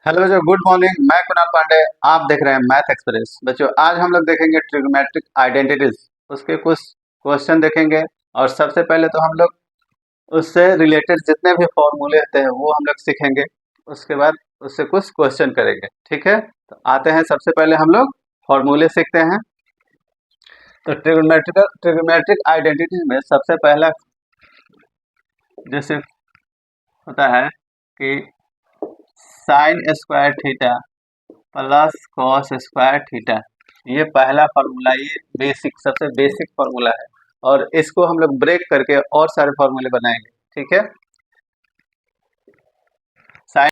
Hello बच्चों, good morning. मैं कुणाल पांडे। आप देख रहे हैं मैथ एक्सप्रेस। बच्चों, आज हम लोग देखेंगे ट्रिग्नोमेट्रिक आइडेंटिटीज। उसके कुछ क्वेश्चन देखेंगे और सबसे पहले तो हम लोग उससे रिलेटेड जितने भी फॉर्मूले होते हैं वो हम लोग सीखेंगे। उसके बाद उससे कुछ क्वेश्चन करेंगे। ठीक है, तो आते हैं। सबसे पहले हम लोग फॉर्मूले सीखते हैं। तो ट्रिग्नोमेट्रिक आइडेंटिटीज में सबसे पहला जैसे होता है कि sine square theta plus cos square theta. ये पहला फार्मूला, ये बेसिक, सबसे बेसिक फार्मूला है। और इसको हम लोग ब्रेक करके और सारे फार्मूले बनाएंगे। ठीक है। साइन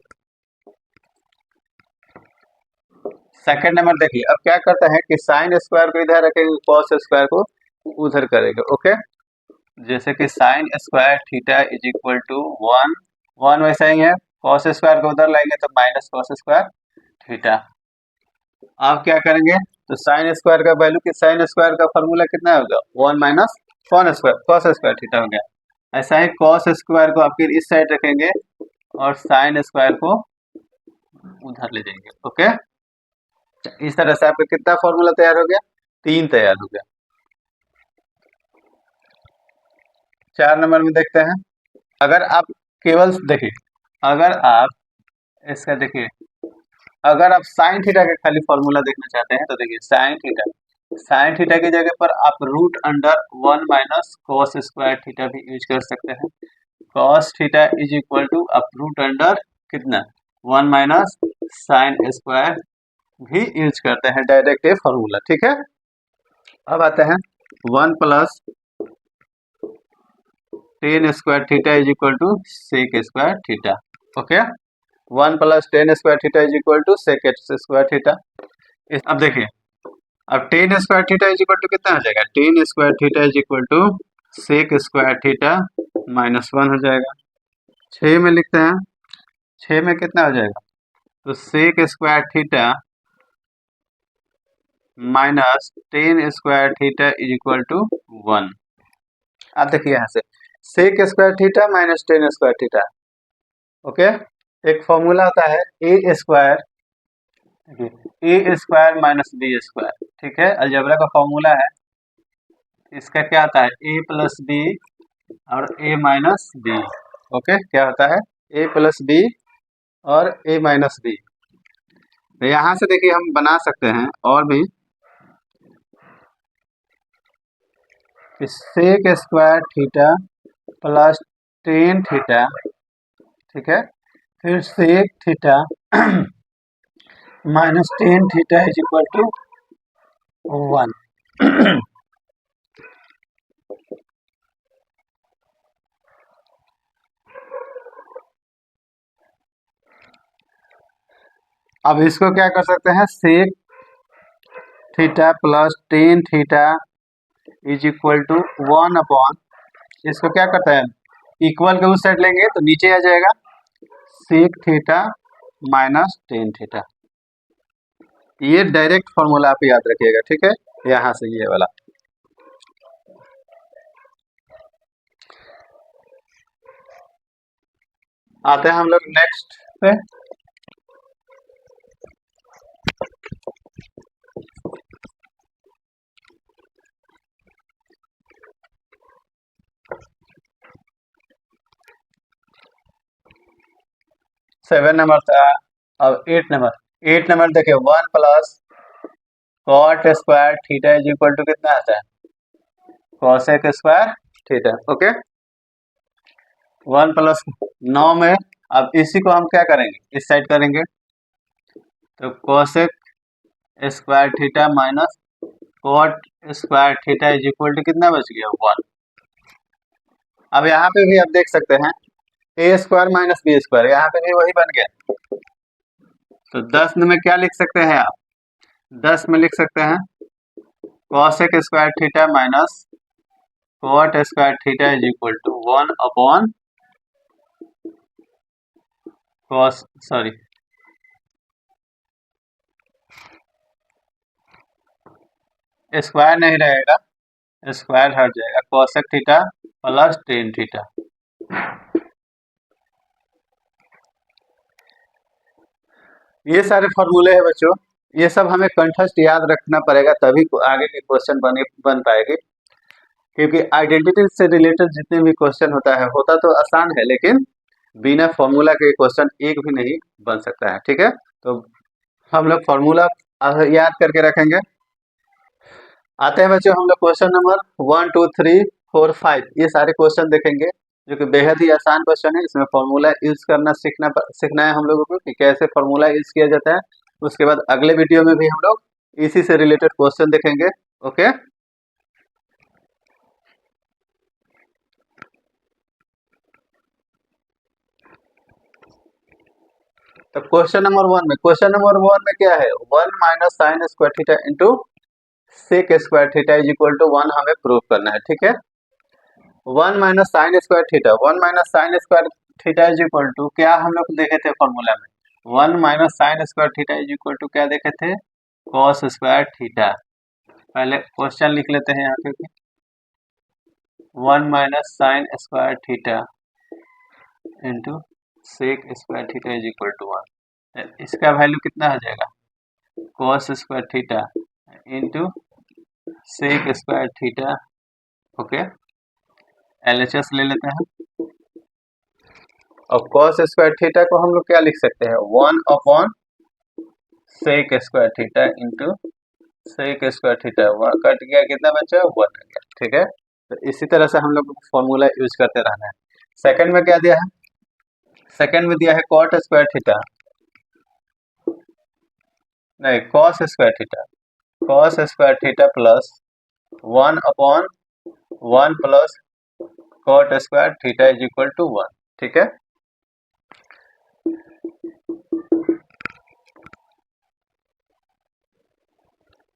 सेकंड नंबर देखिए, अब क्या करता है कि साइन स्क्वायर को इधर रखेंगे, कॉस स्क्वायर को उधर करेंगे। ओके, जैसे कि sine square theta is equal to one. One वैसा ही है, कॉस स्क्वायर को उधर लाएंगे तो माइनस कॉस स्क्वायर थीटा। आप क्या करेंगे, तो साइन स्क्वायर का वैल्यू कि साइन स्क्वायर का फॉर्मूला कितना होगा, one minus cos square, cos square theta हो गया। ऐसा ही कॉस स्क्वायर को आप फिर इस साइड रखेंगे और साइन स्क्वायर को उधर ले जाएंगे। ओके, इस तरह से आपका कितना फॉर्मूला तैयार हो गया, तीन तैयार हो गया। चार नंबर में देखते हैं। अगर आप केवल देखिए, अगर आप इसका देखिए, अगर आप साइन थीटा का खाली फॉर्मूला देखना चाहते हैं तो देखिए, साइन थीटा की जगह पर आप root under one minus cos square theta भी यूज कर सकते हैं। Cos theta is equal to आप रूट अंडर कितना, वन माइनस साइन स्क्वायर भी यूज करते हैं, डायरेक्ट ये फॉर्मूला। ठीक है, अब आते हैं one plus tan square theta is equal to sec square theta. Okay, one plus tan square theta is equal to sec square theta. अब देखिए, अब tan square theta is equal to कितना हो जाएगा, tan square theta is equal to sec square theta minus one हो जाएगा। छः में लिखते हैं, छः में कितना हो जाएगा, तो sec square theta minus tan square theta is equal to one. अब देखिए यहाँ से sec square theta minus tan square theta. Okay, एक फॉर्मूला होता है A square, A square minus B square. ठीक है, अलजेब्रा का फॉर्मूला है। इसका क्या आता है, ए प्लस बी और ए माइनस बी। ओके, क्या होता है, ए प्लस बी और ए माइनस बी। तो यहाँ से देखिए हम बना सकते हैं और भी, sec square theta plus tan theta. ठीक है, फिर sec theta minus tan theta is equal to one. अब इसको क्या कर सकते हैं, sec theta plus tan theta is equal to one upon, इसको क्या करता है, इक्वल के उस साइड लेंगे तो नीचे आ जाएगा sec theta minus tan theta. ये डायरेक्ट फॉर्मूला आप याद रखिएगा। ठीक है, यहाँ से ये वाला। आते हैं हम लोग नेक्स्ट पे। सेवन नंबर था। अब एट नंबर देखिए, one plus cot square theta is equal to कितना आता है, cosec square theta. Okay, one plus नौ में, अब इसी को हम क्या करेंगे, इस साइड करेंगे तो cosec square theta minus cot square theta is equal to कितना बच गया, वन। अब यहाँ पे भी आप देख सकते हैं ए स्क्वायर माइनस बी स्क्वायर, यहाँ पे भी वही बन गया। तो 10 में क्या लिख सकते हैं आप, 10 में लिख सकते हैं cosec square theta minus cot square theta is equal to one upon cos, sorry, square नहीं रहेगा, स्क्वायर हट जाएगा, cosec theta plus tan theta. ये सारे फॉर्मूले हैं बच्चों, ये सब हमें कंठस्थ याद रखना पड़ेगा, तभी आगे के क्वेश्चन बन पाएगी। क्योंकि आइडेंटिटी से रिलेटेड जितने भी क्वेश्चन होता तो आसान है, लेकिन बिना फॉर्मूला के क्वेश्चन एक भी नहीं बन सकता है। ठीक है, तो हम लोग फॉर्मूला याद करके रखेंगे। आते हैं बच्चों हम लोग क्वेश्चन नंबर 1 2 3 4 5, ये सारे क्वेश्चन देखेंगे जो कि बेहद ही आसान क्वेश्चन है। इसमें फॉर्मूला यूज करना सीखना है हम लोगों को कि कैसे फॉर्मूला यूज किया जाता है। उसके बाद अगले वीडियो में भी हम लोग इसी से रिलेटेड क्वेश्चन देखेंगे। ओके, तो क्वेश्चन नंबर 1 में क्या है, 1 minus sine square theta into sec square theta is equal to 1 हमें प्रूव करना है। ठीक है, 1 minus sine square theta, 1 minus sine square theta is equal to क्या हम लोग देखे थे फॉर्मूला में, 1 minus sine square theta is equal to क्या देखे थे, कॉस स्क्वायर थीटा। पहले क्वेश्चन लिख लेते हैं यहाँ पे, 1 minus sine square theta into sec square theta is equal to 1, इसका वैल्यू कितना हो जाएगा, cos square theta into sec square theta. Okay, LHS ले लेते हैं, और कॉस स्क्वायर थीटा को हम लोग क्या लिख सकते हैं, 1 upon sec square theta into sec square theta, वहाँ कट गया, कितना बचा, 1 आ गया। ठीक है, तो इसी तरह से हम लोग फॉर्मूला यूज करते रहना है। सेकंड में क्या दिया है, सेकंड में दिया है कॉट स्क्वायर थीटा, नहीं cos square theta, cos square theta plus 1 upon 1 plus cot square theta is equal to 1। ठीक है,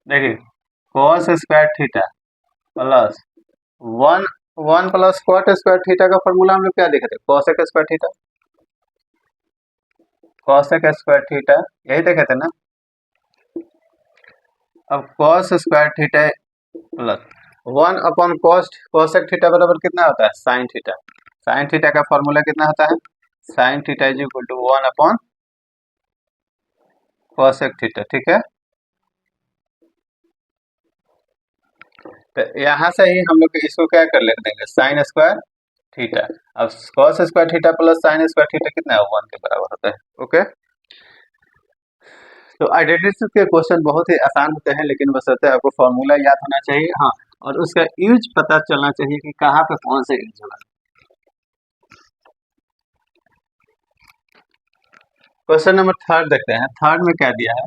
देखिए cos square theta plus 1 plus cot square theta का फॉर्मूला हम लोग क्या देखे थे, cosec square theta, cosec square theta यही देखे थे ना। अब cos square theta plus 1 upon cosec theta बराबर कितना होता है, साइन थीटा। साइन थीटा का फॉर्मूला कितना होता है, sine theta is equal to 1 upon cosec theta. ठीक है, तो यहाँ से ही हम लोग इसको क्या कर लिख देंगे, साइन स्क्वायर थीटा। अब cos square theta plus sine square theta कितना है, 1 के बराबर होता है। ओके, तो आइडेंटिटी के क्वेश्चन बहुत ही आसान होते हैं, लेकिन बशर्ते आपको फॉर्मूला याद होना चाहिए, हाँ, और उसका यूज पता चलना चाहिए कि कहाँ पे कौन से यूज होगा। क्वेश्चन नंबर 3 देखते हैं, थर्ड में क्या दिया है।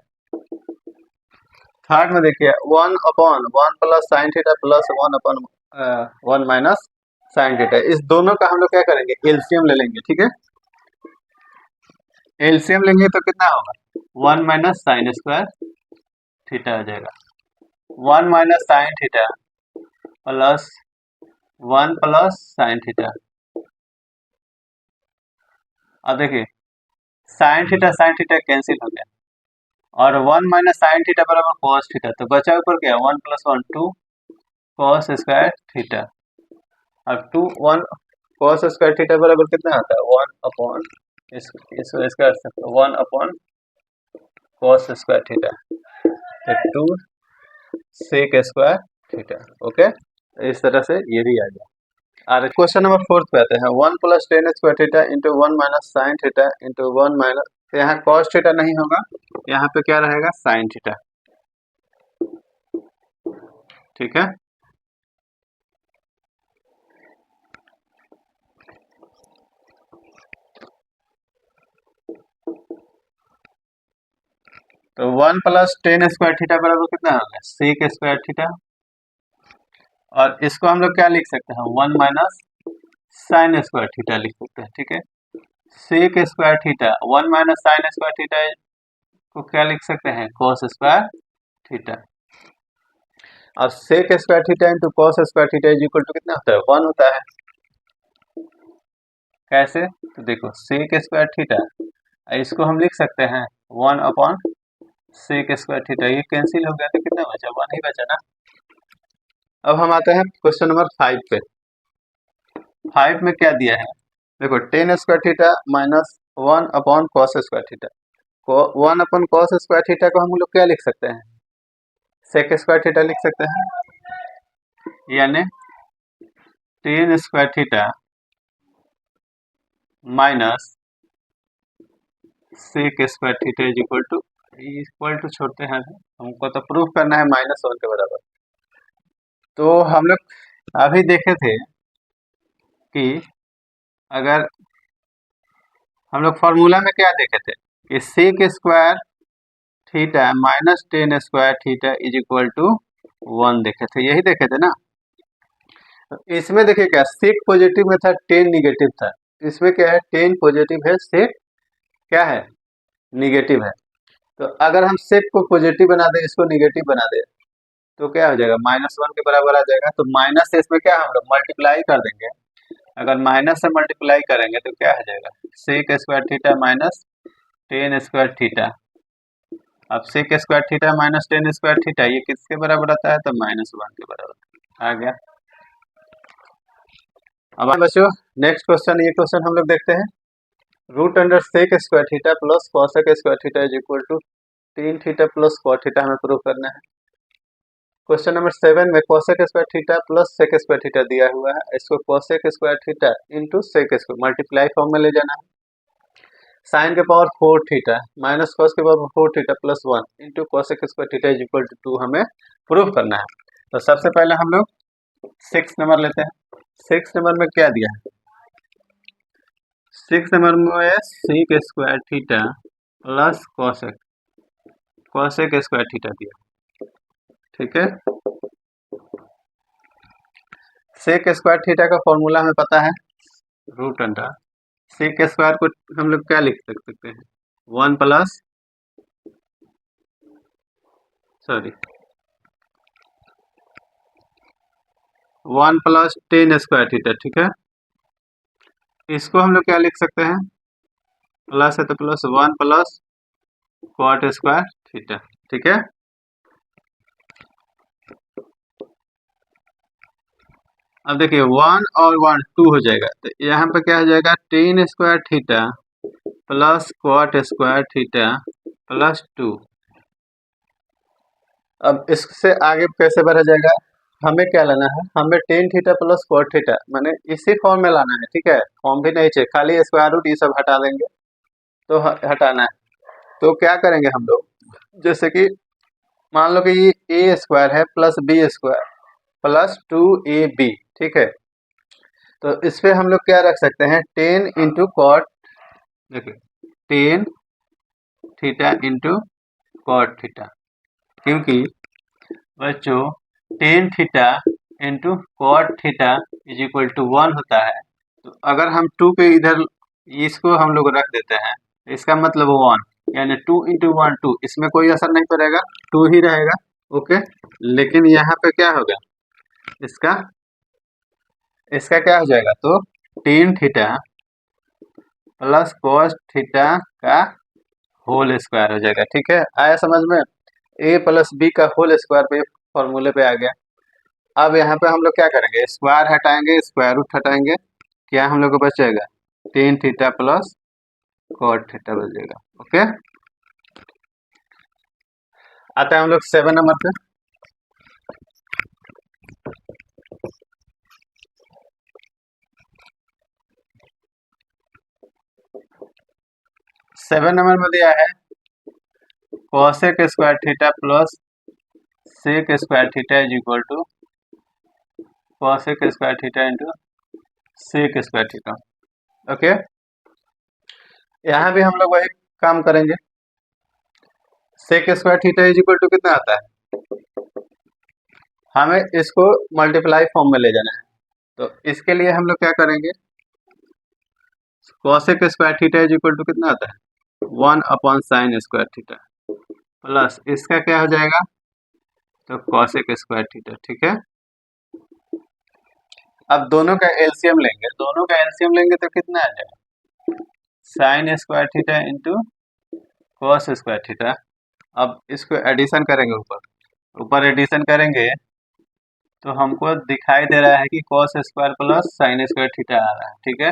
थर्ड में देखिए 1 upon 1 plus sine theta plus 1 upon 1 minus sine theta, इस दोनों का हम लोग क्या करेंगे, एलसीएम ले लेंगे। ठीक है, एलसीएम लेंगे तो कितना होगा, 1 माइनस साइन स्क्वायर थीटा हो जाएगा, 1 minus sine theta plus 1 plus sine theta. अब देखिए साइन थीटा कैंसिल हो गया, और 1 माइनस साइन थीटा बराबर कॉस थीटा, तो बचा ऊपर क्या, 1 प्लस 1 2 कॉस स्क्वायर थीटा। अब 2 1 कॉस स्क्वायर थीटा बराबर कितना आता है, 1 अपॉन इसको square 1 upon cos square theta, तो 2 सेक स्क्वायर थीटा। ओके, इस तरह से ये भी आ गया। और क्वेश्चन नंबर 4 पे आते हैं, 1 plus tan square theta into 1 minus sine theta into 1 minus, यहाँ कॉस थीटा नहीं होगा, यहाँ पे क्या रहेगा, साइन थीटा। ठीक है, तो 1 प्लस टेन स्क्वायर थीटा बराबर कितना होगा, सेक स्क्वायर थीटा, और इसको हम लोग क्या लिख सकते हैं, 1 माइनस साइन स्क्वायर थीटा लिख सकते हैं। ठीक है, sec square theta 1 minus sine square theta को क्या लिख सकते हैं, कॉस स्क्वायर थीटा। अब sec square theta into cos square theta is equal to कितना होता है, 1 होता है। कैसे, तो देखो सेक स्क्वायर थीटा, इसको हम लिख सकते हैं 1 अपॉन सेक स्क्वायर थीटा, ये कैंसिल हो गया तो कितना बचा, 1 ही बचा ना। अब हम आते हैं क्वेश्चन नंबर 5 पे। 5 में क्या दिया है, देखो ten square theta minus 1 upon cos square theta, one अपन कॉस स्क्वायर थीटा को हम लोग क्या लिख सकते हैं, सेक स्क्वायर थीटा लिख सकते हैं, यानी tan square theta minus sec square theta equal to छोड़ते हैं, हमको तो प्रूफ करना है -1 के बराबर। तो हम लोग अभी देखे थे कि अगर हम लोग फॉर्मूला में क्या देखे थे कि sec square theta minus tan square theta is equal to 1 देखे थे, यही देखे थे ना। तो इसमें देखिए क्या, सेक पॉजिटिव में था, टेन निगेटिव था, इसमें क्या है, टेन पॉजिटिव है, सेक क्या है, निगेटिव है। तो अगर हम सेक को पॉजिटिव बना दें, इसको निगेटिव बना दें, तो क्या हो जाएगा, -1 के बराबर आ जाएगा। तो माइनस से इसमें क्या हम लोग मल्टीप्लाई कर देंगे, अगर माइनस से मल्टीप्लाई करेंगे तो क्या हो जाएगा, sec square theta minus tan square theta. अब sec square theta minus tan square theta ये किसके बराबर आता है, तो -1 के बराबर आ गया। अब बच्चों नेक्स्ट क्वेश्चन, ये क्वेश्चन हम लोग देखते हैं। Root under sec square theta plus cosec square theta is equal to tan theta plus cot theta हमें प्रूव करना है। क्वेश्चन नंबर 7 में cosec square theta plus sec square theta दिया हुआ है, इसको cosec square theta into sec square multiply form में ले जाना है। साइन के पावर 4 थीटा माइनस कॉस के power 4 theta plus 1 into cosec square theta is equal to 2 हमें प्रूव करना है। तो सबसे पहले हम लोग 6 नंबर लेते हैं। 6 नंबर में क्या दिया है, 6 नंबर में sec square theta plus cosec square theta दिया, ठीक है। सेक स्क्वायर थीटा का फॉर्मूला हमें पता है, रूट अंडर सेक स्क्वायर को हम लोग क्या लिख सकते हैं, 1 प्लस टेन स्क्वायर थीटा, ठीक है। इसको हम लोग क्या लिख सकते हैं, प्लस है तो plus 1 plus cot square theta, ठीक है। अब देखिए 1 और 1 2 हो जाएगा, तो यहाँ पे क्या हो जाएगा, tan square theta plus cot square theta plus 2। अब इससे आगे कैसे बढ़ा जाएगा, हमें क्या लाना है, हमें tan theta plus cot theta माने इसी फॉर्म में लाना है, ठीक है। फॉर्म भी नहीं चाहिए, खाली स्क्वायर रूट ये सब हटा देंगे, तो हटाना है। तो क्या करेंगे हम लोग, जैसे कि मान लो कि ये ए स्क्वायर है plus B square plus 2ab, ठीक है। तो इस पे हम लोग क्या रख सकते हैं, 10 इंटू कॉट, देखिए 10 थीटा इंटू कॉट थीटा, क्योंकि बच्चों 10 theta into cot theta is equal to 1 होता है। तो अगर हम 2 पे इधर इसको हम लोग रख देते हैं, इसका मतलब 1, यानी 2 इंटू 1 2, इसमें कोई असर नहीं पड़ेगा, 2 ही रहेगा, ओके। लेकिन यहाँ पे क्या होगा, इसका क्या हो जाएगा, तो ten theta plus cos theta का होल स्क्वायर हो जाएगा, ठीक है। आया समझ में, ए प्लस बी का होल स्क्वायर पे फॉर्मूले पे आ गया। अब यहाँ पे हम लोग क्या करेंगे, स्क्वायर हटाएंगे, स्क्वायर रूट हटाएंगे, क्या हम लोग को बचेगा, tan theta plus cot theta बचेगा, ओके। आता है हम लोग 7 नंबर पे। 7 नंबर में दिया है cosec square theta plus sec square theta is equal to cosec square theta into sec square theta, okay. यहाँ भी हम लोग वही काम करेंगे, sec square theta is equal to कितना आता है, हमें इसको मल्टीप्लाई फॉर्म में ले जाना है। तो इसके लिए हम लोग क्या करेंगे, cosec square theta is equal to कितना आता है, 1 upon sine square theta plus इसका क्या हो जाएगा, तो कॉसेक स्क्वायर थीटा, ठीक है। अब दोनों का एलसीएम लेंगे, तो कितना आ जाएगा, sign square theta into cos square theta. अब इसको एडिशन करेंगे, ऊपर एडिशन करेंगे तो हमको दिखाई दे रहा है कि cos square plus sine square theta आ रहा है, ठीक है।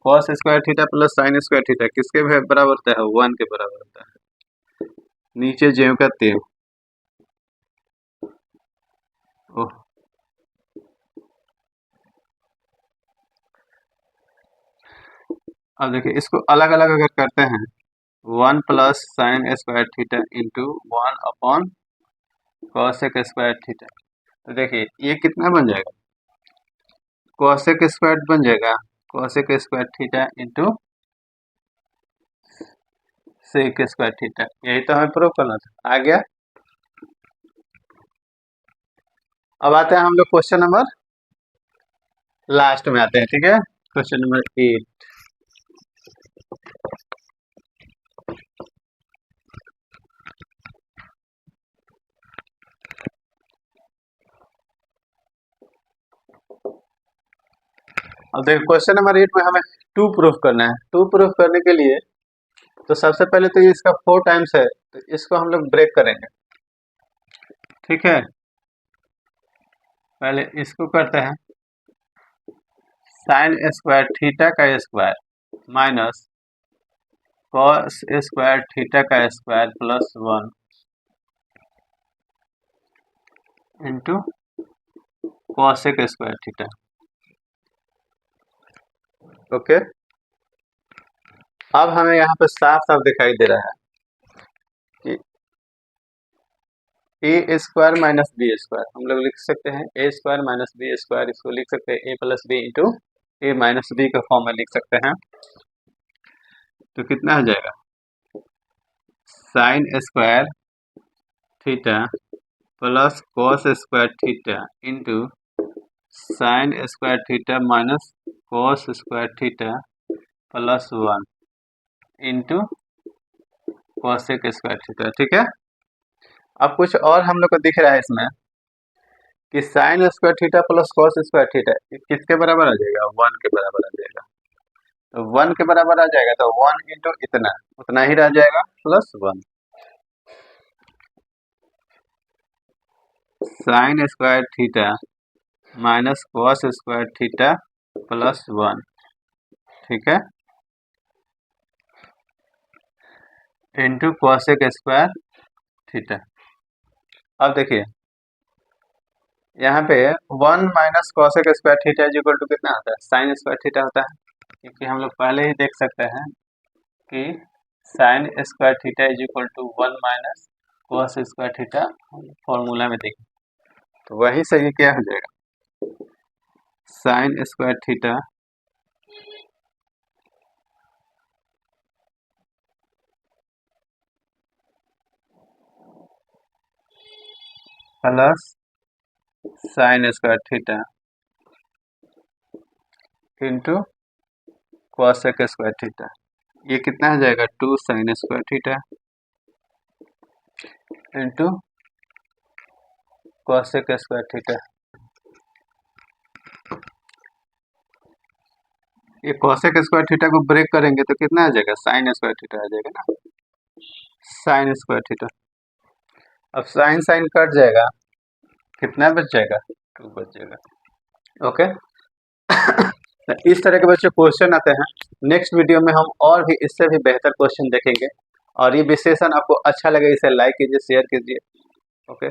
Cos square theta plus sine square theta किसके बराबर होता है, 1 के बराबर होता है, नीचे ज्यों का त्यों। ओह, अब देखिए इसको अलग अलग अगर करते हैं, 1 + sin² theta into 1/cos² theta, तो देखिए ये कितना बन जाएगा, cos² बन जाएगा, cos² theta into sec² theta. यही तो हमें प्रूव करना था, आ गया। अब आते हैं हम लोग क्वेश्चन नंबर लास्ट में आते हैं, ठीक है, क्वेश्चन नंबर 8। अब देखो क्वेश्चन नंबर 8 में हमें 2 प्रूफ करना है। 2 प्रूफ करने के लिए तो सबसे पहले तो ये इसका 4 टाइम्स है, तो इसको हम लोग ब्रेक करेंगे, ठीक है। पहले इसको करते हैं, sin² थीटा का स्क्वायर माइनस cos² थीटा का square plus 1 into cosec² theta. Okay, अब हमें यहाँ पे साफ साफ दिखाई दे रहा है कि a² माइनस b², हम लोग लिख सकते हैं a² माइनस b², इसको लिख सकते हैं a + b into a minus b का फॉर्म में लिख सकते हैं। तो कितना हो जाएगा, sin² theta plus cos² theta into sin² theta minus cos² theta plus 1 into cosec² theta, ठीक है। अब कुछ और हम लोग को दिख रहा है इसमें कि sin² theta plus cos² theta किसके बराबर आ जाएगा, 1 के बराबर आ जाएगा। तो 1 के बराबर आ जाएगा तो 1 इंटू इतना उतना ही रह जाएगा plus 1, sin² theta minus cos² theta plus 1, ठीक है, इंटू cosec² थीटा। अब देखिए यहाँ पे 1 minus cosec² theta is equal to कितना होता है, sin² थीटा होता है, क्योंकि हम लोग पहले ही देख सकते हैं कि sin² theta is equal to 1 minus cos² theta formula में देखें, तो वही से ये क्या हो जाएगा, sin² theta plus sin² theta into cosec² theta, ये कितना हो जाएगा, 2 sin² theta into cosec² theta. ये cosec² थीटा को ब्रेक करेंगे तो कितना आ जाएगा, sin² थीटा आ जाएगा ना, sin² थीटा। अब sin कट जाएगा, कितना बच जाएगा, 2 बच जाएगा। ओके तो इस तरह के बच्चों क्वेश्चन आते हैं। नेक्स्ट वीडियो में हम और भी इससे भी बेहतर क्वेश्चन देखेंगे, और ये विश्लेषण आपको अच्छा लगे इसे लाइक कीजिए, शेयर कीजिए। ओके।